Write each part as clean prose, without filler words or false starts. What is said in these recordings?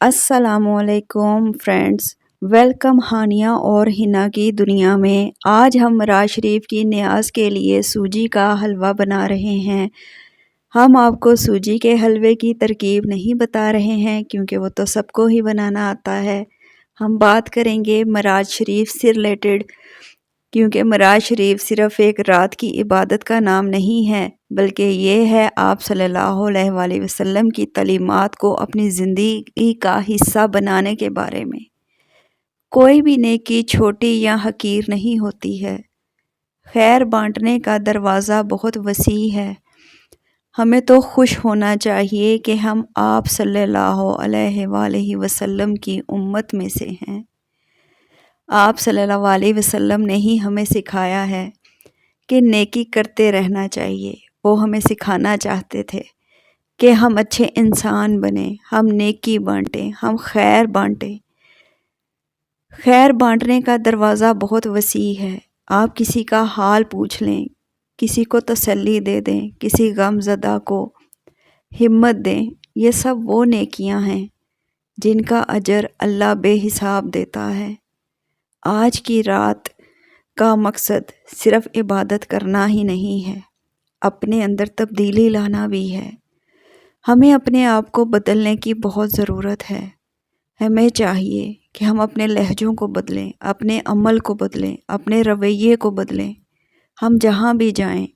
السلام علیکم friends, welcome Hania اور ہنا کی دنیا میں۔ آج ہم مراج شریف کی نیاز کے لیے سوجی کا حلوہ بنا رہے ہیں۔ ہم آپ کو سوجی کے حلوے کی ترکیب نہیں بتا رہے ہیں کیونکہ وہ تو سب کو ہی بنانا آتا ہے۔ ہم بات کریں گے مراج شریف سے ریلیٹڈ، کیونکہ مراج شریف صرف ایک رات کی عبادت کا نام نہیں ہے، بلکہ یہ ہے آپ صلی اللہ علیہ وآلہ وسلم کی تعلیمات کو اپنی زندگی کا حصہ بنانے کے بارے میں۔ کوئی بھی نیکی چھوٹی یا حقیر نہیں ہوتی ہے۔ خیر بانٹنے کا دروازہ بہت وسیع ہے۔ ہمیں تو خوش ہونا چاہیے کہ ہم آپ صلی اللہ علیہ وآلہ وسلم کی امت میں سے ہیں۔ آپ صلی اللہ علیہ وسلم نے ہی ہمیں سکھایا ہے کہ نیکی کرتے رہنا چاہیے۔ وہ ہمیں سکھانا چاہتے تھے کہ ہم اچھے انسان بنیں، ہم نیکی بانٹیں، ہم خیر بانٹیں۔ خیر بانٹنے کا دروازہ بہت وسیع ہے۔ آپ کسی کا حال پوچھ لیں، کسی کو تسلی دے دیں، کسی غم زدہ کو ہمت دیں، یہ سب وہ نیکیاں ہیں جن کا اجر اللہ بے حساب دیتا ہے۔ آج کی رات کا مقصد صرف عبادت کرنا ہی نہیں ہے، اپنے اندر تبدیلی لانا بھی ہے۔ ہمیں اپنے آپ کو بدلنے کی بہت ضرورت ہے۔ ہمیں چاہیے کہ ہم اپنے لہجوں کو بدلیں، اپنے عمل کو بدلیں، اپنے رویے کو بدلیں۔ ہم جہاں بھی جائیں،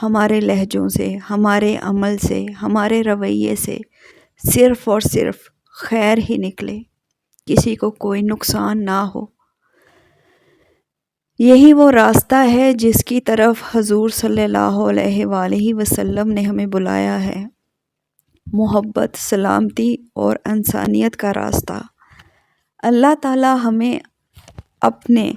ہمارے لہجوں سے، ہمارے عمل سے، ہمارے رویے سے صرف اور صرف خیر ہی نکلے، کسی کو کوئی نقصان نہ ہو۔ یہی وہ راستہ ہے جس کی طرف حضور صلی اللہ علیہ وآلہ وسلم نے ہمیں بلایا ہے۔ محبت، سلامتی اور انسانیت کا راستہ۔ اللہ تعالی ہمیں اپنے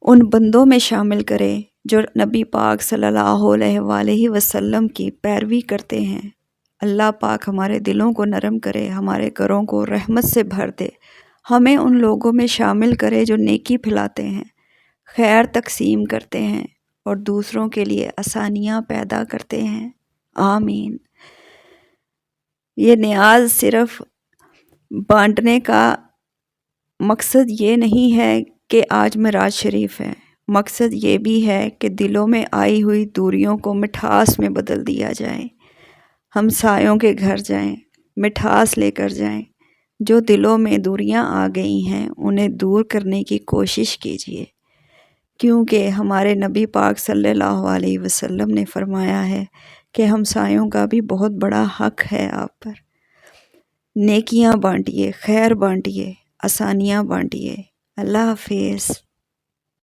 ان بندوں میں شامل کرے جو نبی پاک صلی اللہ علیہ وآلہ وسلم کی پیروی کرتے ہیں۔ اللہ پاک ہمارے دلوں کو نرم کرے، ہمارے گھروں کو رحمت سے بھر دے۔ ہمیں ان لوگوں میں شامل کرے جو نیکی پھیلاتے ہیں، خیر تقسیم کرتے ہیں اور دوسروں کے لیے آسانیاں پیدا کرتے ہیں۔ آمین۔ یہ نیاز صرف بانٹنے کا مقصد یہ نہیں ہے کہ آج مراج شریف ہے، مقصد یہ بھی ہے کہ دلوں میں آئی ہوئی دوریوں کو مٹھاس میں بدل دیا جائے۔ ہم سایوں کے گھر جائیں، مٹھاس لے کر جائیں۔ جو دلوں میں دوریاں آ گئی ہیں انہیں دور کرنے کی کوشش کیجیے، کیونکہ ہمارے نبی پاک صلی اللہ علیہ وسلم نے فرمایا ہے کہ ہمسایوں کا بھی بہت بڑا حق ہے آپ پر۔ نیکیاں بانٹیے، خیر بانٹیے، آسانیاں بانٹیے۔ اللہ حافظ۔